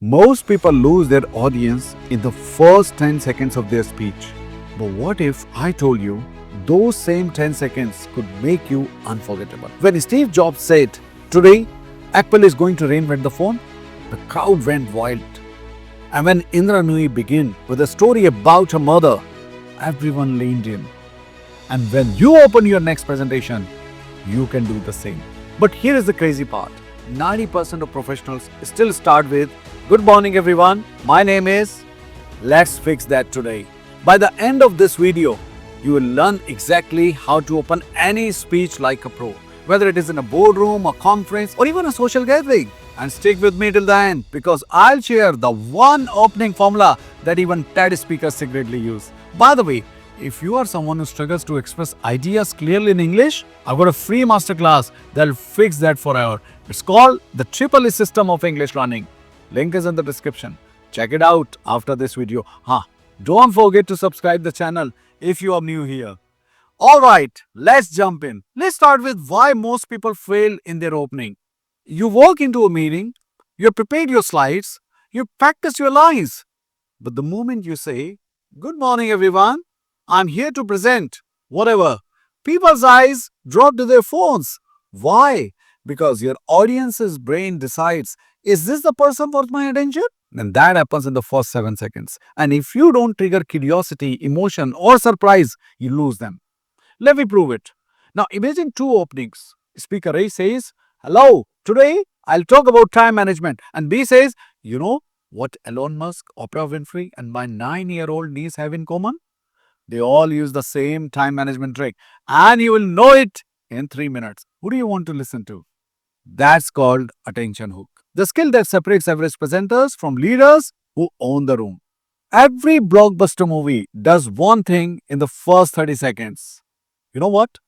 Most people lose their audience in the first 10 seconds of their speech. But what if I told you those same 10 seconds could make you unforgettable? When Steve Jobs said, "Today, Apple is going to reinvent the phone," the crowd went wild. And when Indra Nui began with a story about her mother, everyone leaned in. And when you open your next presentation, you can do the same. But here is the crazy part. 90% of professionals still start with, "Good morning everyone, my name is..." Let's fix that today. By the end of this video, you will learn exactly how to open any speech like a pro, whether it is in a boardroom, a conference, or even a social gathering. And stick with me till the end because I'll share the one opening formula that even TED speakers secretly use. By the way, if you are someone who struggles to express ideas clearly in English, I've got a free masterclass that'll fix that forever. It's called the Triple E System of English Learning. Link is in the description. Check it out after this video. Don't forget to subscribe the channel if you are new here. Alright, let's jump in. Let's start with why most people fail in their opening. You walk into a meeting, you prepared your slides, you practice your lines. But the moment you say, "Good morning everyone, I'm here to present," whatever, people's eyes drop to their phones. Why? Because your audience's brain decides, is this the person worth my attention? And that happens in the first 7 seconds. And if you don't trigger curiosity, emotion, or surprise, you lose them. Let me prove it. Now imagine two openings. Speaker A says, "Hello, today I'll talk about time management." And B says, "You know what Elon Musk, Oprah Winfrey, and my 9-year-old niece have in common? They all use the same time management trick, and you will know it in 3 minutes." Who do you want to listen to? That's called attention hook. The skill that separates average presenters from leaders who own the room. Every blockbuster movie does one thing in the first 30 seconds. You know what?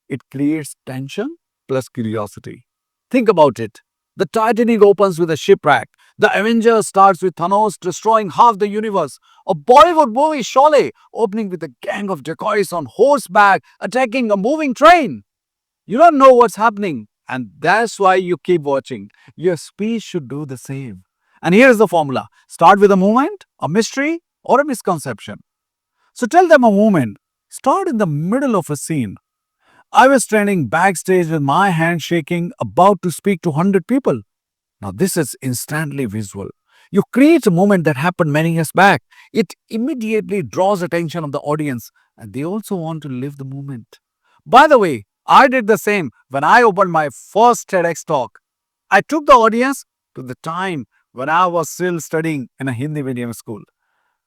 It creates tension plus curiosity. Think about it. The Titanic opens with a shipwreck. The Avengers starts with Thanos destroying half the universe. A Bollywood movie, Sholay, opening with a gang of dacoits on horseback attacking a moving train. You don't know what's happening, and that's why you keep watching. Your speech should do the same. And here's the formula. Start with a moment, a mystery, or a misconception. So tell them a moment. Start in the middle of a scene. "I was standing backstage with my hand shaking, about to speak to 100 people." Now, this is instantly visual. You create a moment that happened many years back. It immediately draws attention of the audience, and they also want to live the moment. By the way, I did the same when I opened my first TEDx talk. I took the audience to the time when I was still studying in a Hindi medium school.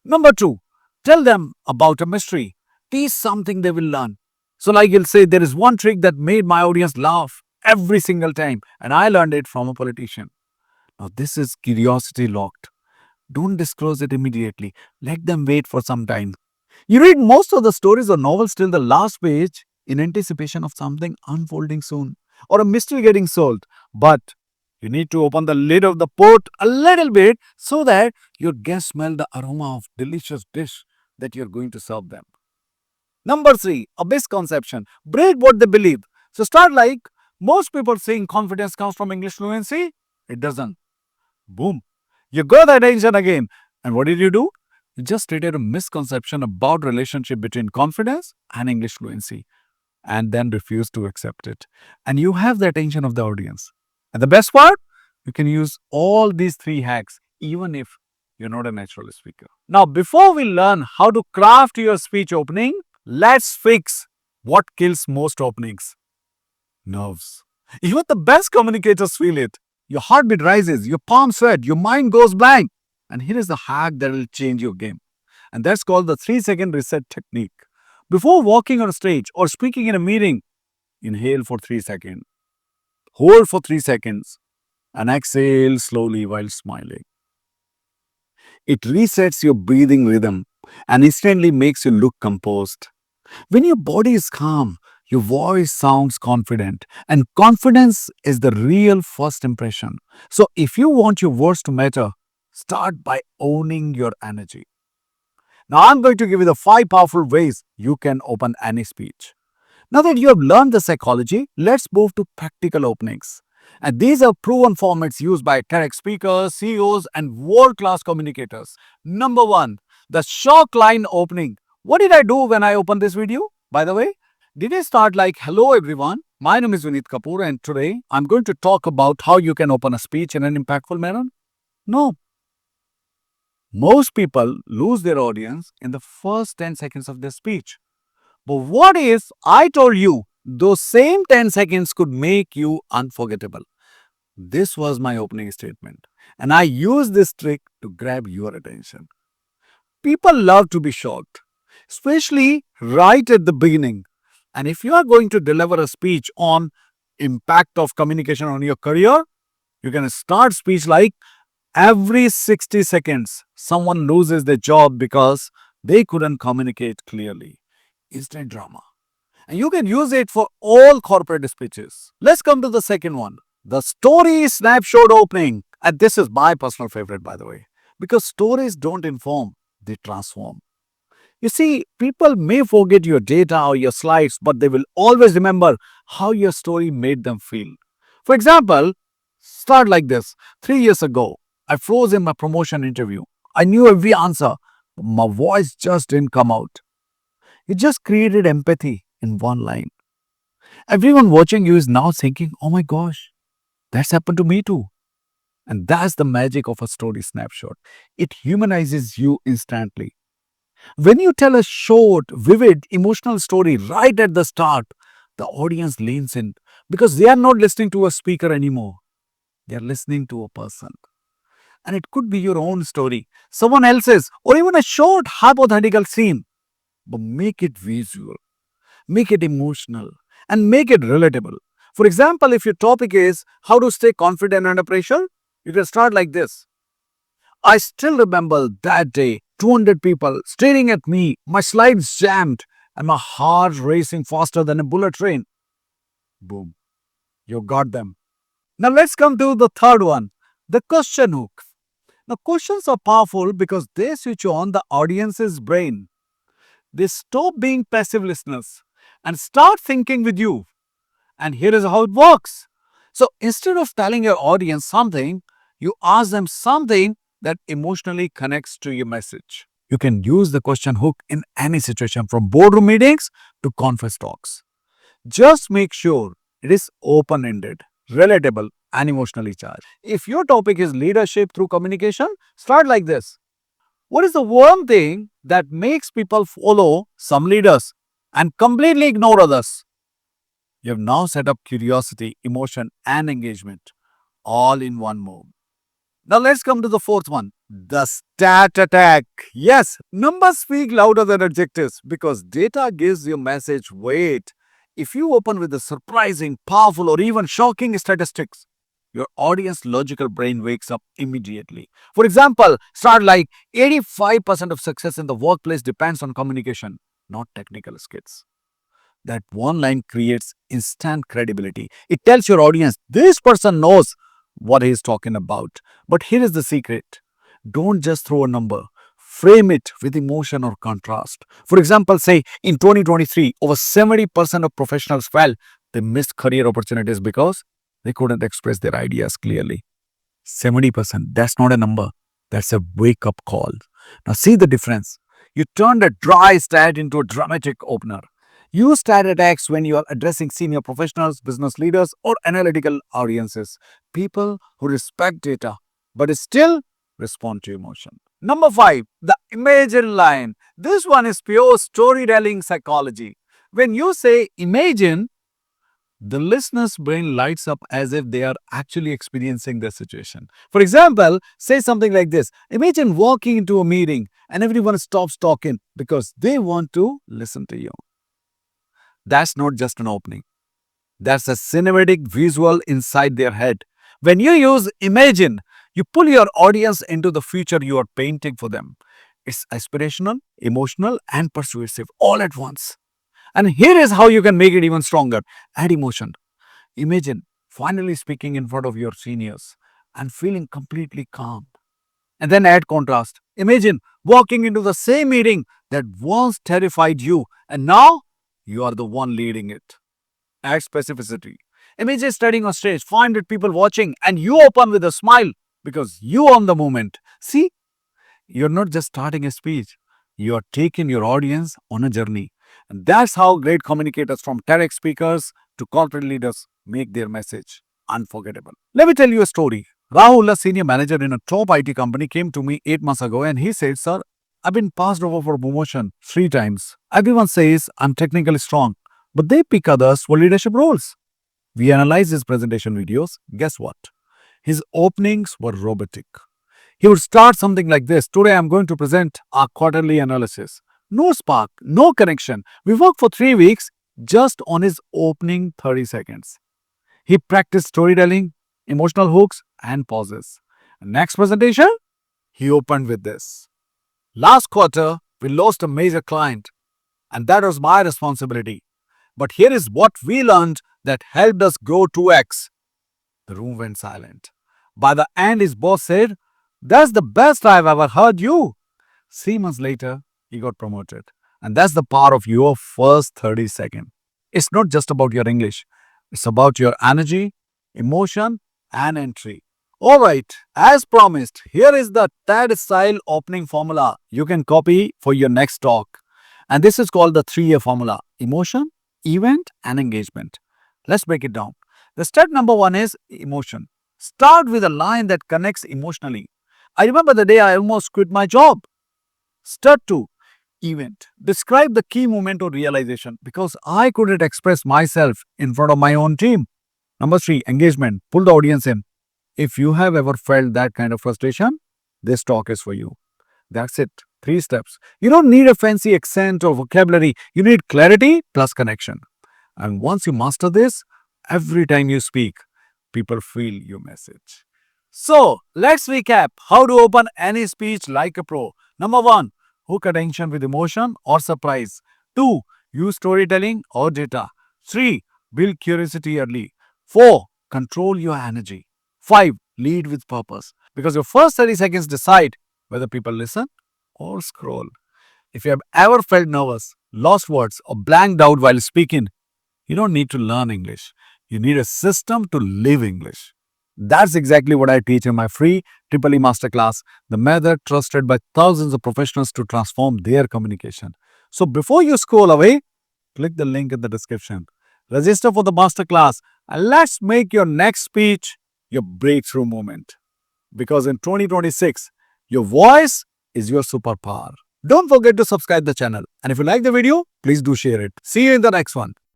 Number two, tell them about a mystery. Teach something they will learn. So like you'll say, there is one trick that made my audience laugh every single time, and I learned it from a politician. Now this is curiosity locked. Don't disclose it immediately. Let them wait for some time. You read most of the stories or novels till the last page in anticipation of something unfolding soon or a mystery getting solved. But you need to open the lid of the pot a little bit so that your guests smell the aroma of delicious dish that you're going to serve them. Number three, a misconception. Break what they believe. So start like, "Most people think confidence comes from English fluency." It doesn't. Boom. You got the attention again. And what did you do? You just stated a misconception about relationship between confidence and English fluency and then refused to accept it. And you have the attention of the audience. And the best part, you can use all these three hacks even if you're not a natural speaker. Now, before we learn how to craft your speech opening, let's fix what kills most openings. Nerves. Even the best communicators feel it. Your heartbeat rises, your palms sweat, your mind goes blank. And here is the hack that will change your game. And that's called the 3-second reset technique. Before walking on a stage or speaking in a meeting, inhale for 3 seconds, hold for 3 seconds, and exhale slowly while smiling. It resets your breathing rhythm and instantly makes you look composed. When your body is calm, your voice sounds confident, and confidence is the real first impression. So if you want your words to matter, start by owning your energy. Now I'm going to give you the 5 powerful ways you can open any speech. Now that you have learned the psychology, let's move to practical openings. And these are proven formats used by TEDx speakers, CEOs, and world class communicators. Number one, the shock line opening. What did I do when I opened this video? By the way, did I start like, hello everyone, my name is Vinit Kapoor, and today I'm going to talk about how you can open a speech in an impactful manner? No. Most people lose their audience in the first 10 seconds of their speech. But what if I told you those same 10 seconds could make you unforgettable? This was my opening statement, and I used this trick to grab your attention. People love to be shocked, especially right at the beginning. And if you are going to deliver a speech on impact of communication on your career, you can start speech like every 60 seconds someone loses their job because they couldn't communicate clearly. Instant drama. And you can use it for all corporate speeches. Let's come to the second one, the story snapshot opening. And this is my personal favorite, by the way, because stories don't inform, they transform. You see, people may forget your data or your slides, but they will always remember how your story made them feel. For example, start like this. 3 years ago, I froze in my promotion interview. I knew every answer, but my voice just didn't come out. It just created empathy in one line. Everyone watching you is now thinking, oh my gosh, that's happened to me too. And that's the magic of a story snapshot. It humanizes you instantly. When you tell a short, vivid, emotional story right at the start, the audience leans in because they are not listening to a speaker anymore. They are listening to a person. And it could be your own story, someone else's, or even a short hypothetical scene. But make it visual, make it emotional, and make it relatable. For example, if your topic is how to stay confident under pressure, you can start like this. I still remember that day, 200 people staring at me, my slides jammed, and my heart racing faster than a bullet train. Boom, you got them. Now let's come to the third one, the question hook. Now, questions are powerful because they switch on the audience's brain. They stop being passive listeners and start thinking with you. And here is how it works. So instead of telling your audience something, you ask them something that emotionally connects to your message. You can use the question hook in any situation from boardroom meetings to conference talks. Just make sure it is open ended, relatable, and emotionally charged. If your topic is leadership through communication, start like this. What is the one thing that makes people follow some leaders and completely ignore others? You have now set up curiosity, emotion, and engagement all in one move. Now let's come to the fourth one, the stat attack. Yes, numbers speak louder than adjectives because data gives your message weight. If you open with a surprising, powerful, or even shocking statistics, your audience logical brain wakes up immediately. For example, start like 85% of success in the workplace depends on communication, not technical skills. That one line creates instant credibility. It tells your audience this person knows what he is talking about. But here is the secret, don't just throw a number, frame it with emotion or contrast. For example, say in 2023, over 70% of professionals felt they missed career opportunities because they couldn't express their ideas clearly. 70%, that's not a number, that's a wake up call. Now, see the difference. You turned a dry stat into a dramatic opener. Use stat attacks when you are addressing senior professionals, business leaders, or analytical audiences, people who respect data but still respond to emotion. Number five, the imagine line. This one is pure storytelling psychology. When you say imagine, the listener's brain lights up as if they are actually experiencing the situation. For example, say something like this. Imagine walking into a meeting and everyone stops talking because they want to listen to you. That's not just an opening. That's a cinematic visual inside their head. When you use imagine, you pull your audience into the future you are painting for them. It's aspirational, emotional, and persuasive all at once. And here is how you can make it even stronger. Add emotion. Imagine finally speaking in front of your seniors and feeling completely calm. And then add contrast. Imagine walking into the same meeting that once terrified you and now you are the one leading it. Add specificity. Images studying on stage, 500 people watching, and you open with a smile because you own the moment. See, you're not just starting a speech, you're taking your audience on a journey. And that's how great communicators from TEDx speakers to corporate leaders make their message unforgettable. Let me tell you a story. Rahul, a senior manager in a top IT company, came to me 8 months ago and he said, "Sir, I've been passed over for promotion 3 times. Everyone says I'm technically strong, but they pick others for leadership roles." We analyzed his presentation videos. Guess what? His openings were robotic. He would start something like this: "Today I'm going to present our quarterly analysis." No spark, no connection. We worked for 3 weeks just on his opening 30 seconds. He practiced storytelling, emotional hooks, and pauses. Next presentation, he opened with this: "Last quarter, we lost a major client, and that was my responsibility. But here is what we learned that helped us grow 2x." The room went silent. By the end, his boss said, "That's the best I've ever heard you." 3 months later, he got promoted. And that's the power of your first 30 seconds. It's not just about your English, it's about your energy, emotion, and entry. Alright, as promised, here is the TED style opening formula you can copy for your next talk. And this is called the 3A formula: emotion, event, and engagement. Let's break it down. The step number one is emotion. Start with a line that connects emotionally. "I remember the day I almost quit my job." Step 2, event. Describe the key moment or realization: "Because I couldn't express myself in front of my own team." Number 3, engagement. Pull the audience in. If you have ever felt that kind of frustration, this talk is for you. That's it. 3 steps. You don't need a fancy accent or vocabulary. You need clarity plus connection. And once you master this, every time you speak, people feel your message. So, let's recap how to open any speech like a pro. Number 1, hook attention with emotion or surprise. 2, use storytelling or data. 3, build curiosity early. 4, control your energy. 5, lead with purpose. Because your first 30 seconds decide whether people listen or scroll. If you have ever felt nervous, lost words, or blanked out while speaking, you don't need to learn English. You need a system to live English. That's exactly what I teach in my free Triple E Masterclass, the method trusted by thousands of professionals to transform their communication. So before you scroll away, click the link in the description. Register for the masterclass and let's make your next speech your breakthrough moment. Because in 2026, your voice is your superpower. Don't forget to subscribe the channel. And if you like the video, please do share it. See you in the next one.